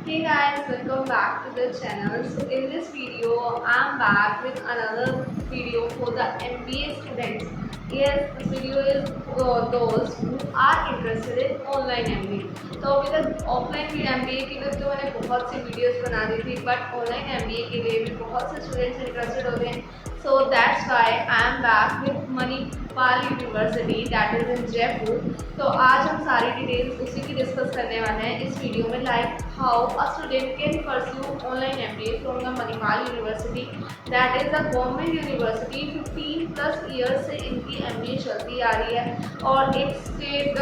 Hey guys, welcome back to the channel. So in this video, I'm back with another video for the MBA students. Yes, this video is for those who are interested in online MBA. तो अभी तक offline MBA के लिए तो मैंने बहुत सी videos बना दी थी, बट ऑनलाइन MBA के लिए भी बहुत से स्टूडेंट्स इंटरेस्टेड होते हैं. So that's why I am back with Manipal University that is in Jaipur. तो आज हम सारी डिटेल्स उसी की डिस्कस करने वाले हैं इस वीडियो में, like how a student can pursue online MBA from the Manipal university that is a government university. 15+ years से इनकी MBA चलती आ रही है और एक स्टेट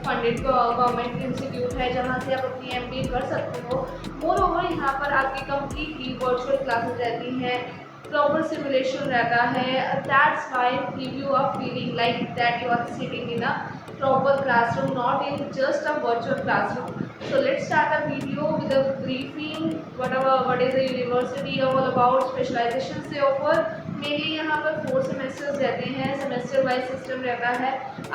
फंडेड गवर्नमेंट इंस्टीट्यूट है जहाँ से आप अपनी MBA कर सकते हो. मोर ओवर यहाँ पर आपकी कम्प्लीटली वर्चुअल क्लासेस रहती हैं, प्रॉपर सिमुलेशन रहता है. That's why give you a feeling like that you are sitting in a proper classroom, not in just a virtual classroom. So let's start a video with a briefing what is the university all about, specializations they offer. Mainly यहाँ पर 4 semesters रहते हैं, semester wise system रहता है.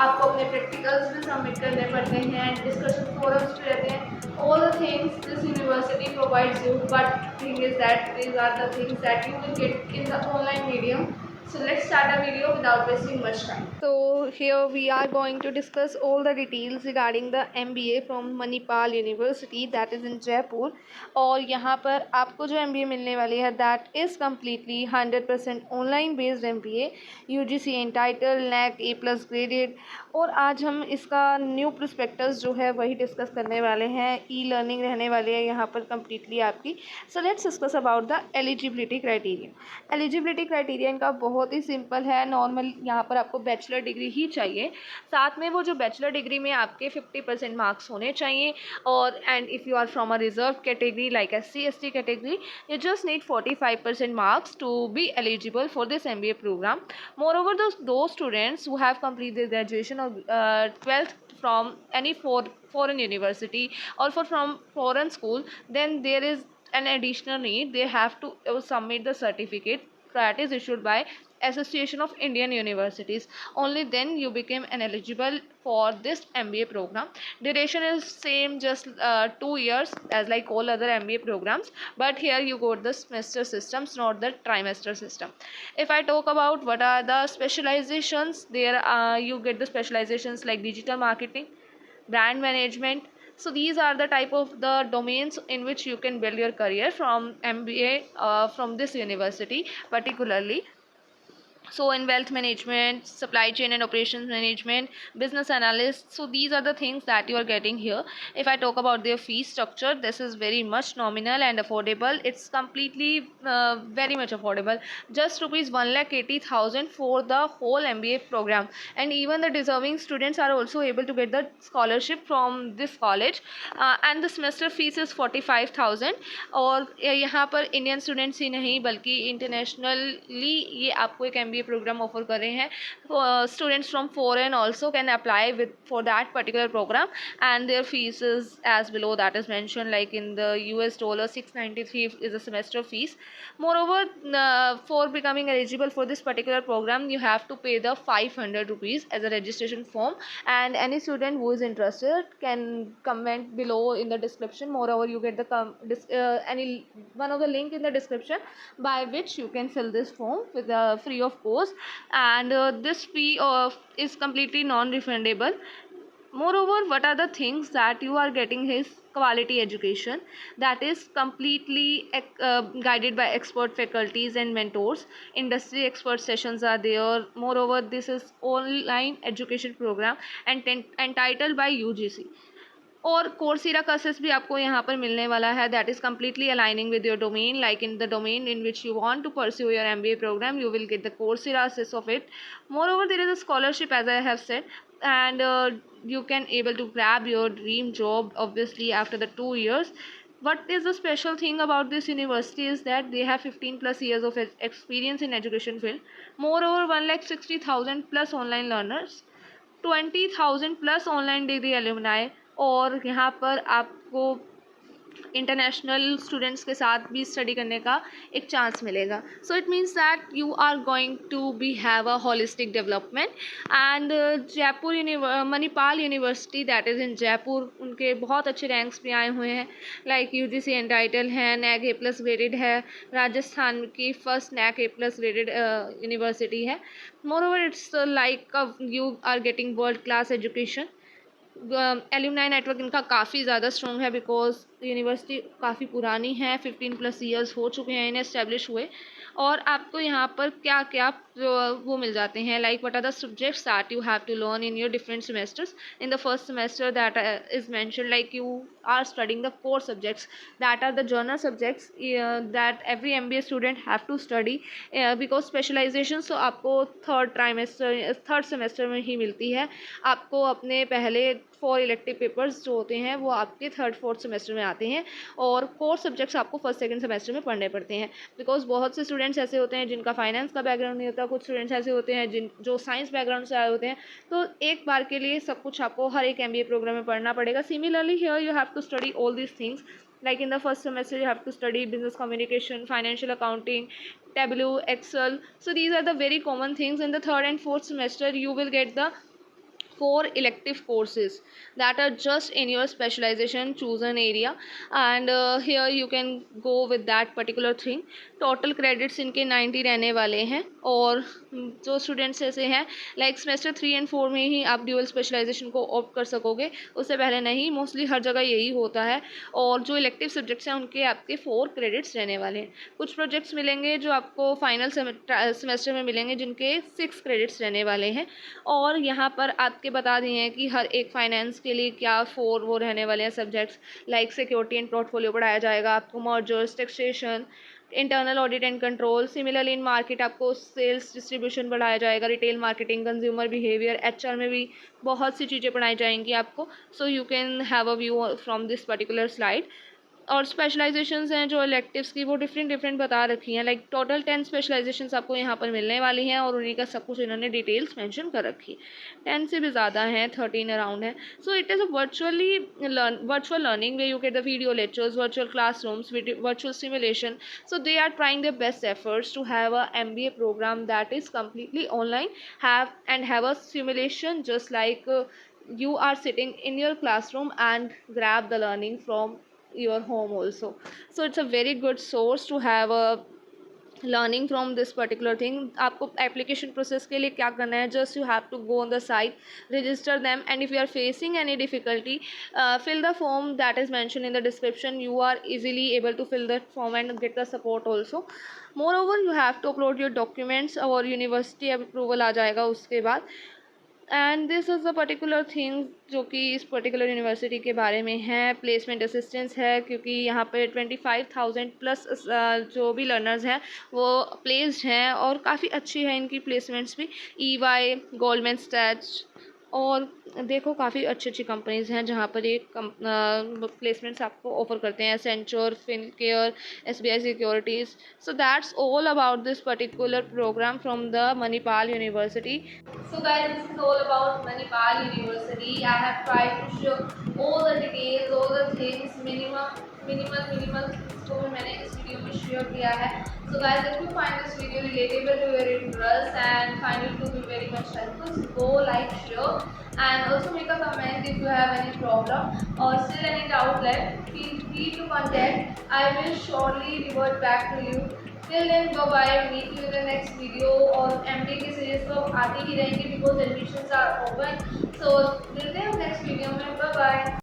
आपको अपने practicals भी submit करने पड़ते हैं, डिस्कशन फोरम्स भी रहते हैं. all the things this university provides you, but thing is that these are the things that you will get in the online medium. So let's start a video without wasting much time. So here we are going to discuss all the details regarding the MBA from Manipal University that is in Jaipur. और यहाँ पर आपको जो MBA मिलने वाली है that is completely 100% online based MBA, UGC entitled, NAC A+ graded. और आज हम इसका न्यू प्रोस्पेक्टस जो है वही डिस्कस करने वाले हैं. ई-लर्निंग रहने वाली है यहाँ पर कम्प्लीटली आपकी. So let's discuss about the eligibility criteria. Eligibility criteria इनका बहुत ही सिंपल है. नॉर्मल यहाँ पर आपको बैचलर डिग्री ही चाहिए, साथ में वो जो बैचलर डिग्री में आपके 50% मार्क्स होने चाहिए. और and if you are from a reserve category like SC/ST category, you just need 45% marks to be eligible for this MBA program. Moreover, those students who have completed graduation or 12th from any foreign university or from foreign school, then there is an additional need. They have to submit the certificate that is issued by Association of Indian Universities. Only then you become an eligible for this MBA program. Duration is same, just 2 years as like all other MBA programs, but here you got the semester systems, not the trimester system. If I talk about what are the specializations, there you get the specializations like digital marketing, brand management. So these are the type of the domains in which you can build your career from MBA from this university particularly. So in wealth management, supply chain and operations management, business analyst. So these are the things that you are getting here. If I talk about their fee structure, this is very much nominal and affordable. It's completely very much affordable, just rupees 1,80,000 for the whole MBA program. And even the deserving students are also able to get the scholarship from this college. And the semester fees is 45,000. और यहाँ पर Indian students ही नहीं बल्कि internationally ये आपको एक MBA program offer कर रहे हैं. Students from foreign also can apply with for that particular program, and their fees is as below that is mentioned, like in the $US 693 is a semester fees. Moreover, for becoming eligible for this particular program, you have to pay the 500 rupees as a registration form, and any student who is interested can comment below in the description. Moreover, you get the any one of the link in the description by which you can fill this form with free of course. And this fee is completely non-refundable. Moreover, what are the things that you are getting is quality education that is completely guided by expert faculties and mentors. Industry expert sessions are there. Moreover, this is online education program and entitled by UGC. और Coursera classes भी आपको यहाँ पर मिलने वाला है that is completely aligning with your domain. Like in the domain in which you want to pursue your MBA program, you will get the Coursera access of it. Moreover, there is a scholarship as I have said, and you can able to grab your dream job obviously after the 2 years. What is the special thing about this university is that they have 15+ years of experience in education field. Moreover, 1,60,000 plus online learners, 20,000 plus online degree alumni. और यहाँ पर आपको international students के साथ भी study करने का एक चांस मिलेगा. So it means that you are going to be have a holistic development. And Jaipur Manipal university that is in Jaipur, उनके बहुत अच्छे रैंक्स भी आए हुए हैं. लाइक UGC एंटाइटल है, NAC A+ ग्रेडेड है, राजस्थान की first NAC A+ graded university है. Moreover it's like you are getting world class education. Alumni network इनका काफ़ी ज़्यादा स्ट्रॉन्ग है बिकॉज यूनिवर्सिटी काफ़ी पुरानी है, 15+ ईयर्स हो चुके हैं इन्हें एस्टेब्लिश हुए. और आपको यहाँ पर क्या क्या वो मिल जाते हैं, like what are the subjects that you have to learn in your different semesters. In the first semester that is mention like you are studying the core subjects that are the general subjects that every MBA student have to study because specialization तो आपको third semester में ही मिलती है. आपको अपने पहले 4 elective papers जो होते हैं वो आपके 3rd-4th सेमेस्टर में आते हैं, और कोर सब्जेक्ट्स आपको 1st-2nd सेमेस्टर में पढ़ने पड़ते हैं. बिकॉज बहुत से स्टूडेंट्स ऐसे होते हैं जिनका फाइनेंस का बैकग्राउंड नहीं होता, कुछ स्टूडेंट्स ऐसे होते हैं जो साइंस बैकग्राउंड से आए होते हैं. तो एक बार के लिए सब कुछ आपको हर एक MBA प्रोग्राम में पढ़ना पड़ेगा. Similarly here you have to study all these things. Like in the first semester, you have to study business communication, financial accounting, Tableau, Excel. So these are the very common things. In the 3rd and 4th semester, you will get the 4 elective courses that are just in your specialization chosen area, and here you can go with that particular thing. Total credits इनके 90 रहने वाले हैं. और जो students ऐसे हैं like semester 3 and 4 में ही आप ड्यूअल स्पेशलाइजेशन को ऑप्ट कर सकोगे, उससे पहले नहीं. मोस्टली हर जगह यही होता है. और जो इलेक्टिव सब्जेक्ट्स हैं उनके आपके 4 क्रेडिट्स रहने वाले हैं. कुछ प्रोजेक्ट्स मिलेंगे जो आपको फाइनल सेमेस्टर में मिलेंगे जिनके 6 क्रेडिट्स रहने वाले हैं. और यहाँ पर आपके बता दिए हैं कि हर एक फाइनेंस के लिए क्या 4 वो रहने वाले हैं subjects. Like security and portfolio पढ़ाया जाएगा आपको, mergers, taxation, internal audit and control. Similarly in market आपको सेल्स डिस्ट्रीब्यूशन पढ़ाया जाएगा, retail marketing, consumer behaviour, HR में भी बहुत सी चीज़ें पढ़ाई जाएंगी आपको. So you can have a view from this particular slide. और स्पेशलाइजेशंस हैं जो इलेक्टिव्स की वो डिफरेंट बता रखी हैं. लाइक टोटल 10 स्पेशलाइजेशंस आपको यहाँ पर मिलने वाली हैं, और उन्हीं का सब कुछ इन्होंने डिटेल्स मेंशन कर रखी है. 10 से भी ज़्यादा हैं, 13 अराउंड है. So it is a virtual learning way you get the video lectures, virtual classrooms, virtual simulation. So they are trying their best efforts to have a MBA program that is completely online, have a simulation just like you are sitting in your classroom and grab the learning from your home also. So it's a very good source to have a learning from this particular thing. आपको application process के लिए क्या करना है, just you have to go on the site, register them, and if you are facing any difficulty, fill the form that is mentioned in the description. You are easily able to fill that form and get the support also. Moreover, you have to upload your documents और university approval आ जाएगा उसके बाद. And this is a particular thing जो कि इस particular university के बारे में है. प्लेसमेंट असिस्टेंस है क्योंकि यहाँ पे 25,000+ जो भी लर्नर्स हैं वो प्लेस्ड हैं, और काफ़ी अच्छी है इनकी प्लेसमेंट्स भी. EY, गोल्डमैन सैच्स, और देखो काफ़ी अच्छी कंपनीज़ हैं जहाँ पर ये प्लेसमेंट्स आपको ऑफर करते हैं. Accenture, Fincare, SBI securities. So that's all about this particular program from the Manipal university. So guys, this is all about Manipal University. I have tried to show all the details, all the things, minimal तो मैंने इस video में share किया है. So guys, if you find this video relatable to your interest and find it to be very much helpful, go like, share, and also make a comment if you have any problem or still any doubt left. Feel free to contact. I will surely revert back to you. Till then, bye bye. Meet you in the next video. और MBA की series तो आती ही रहेंगी because admissions are open. So मिलते हैं next video में. Bye bye.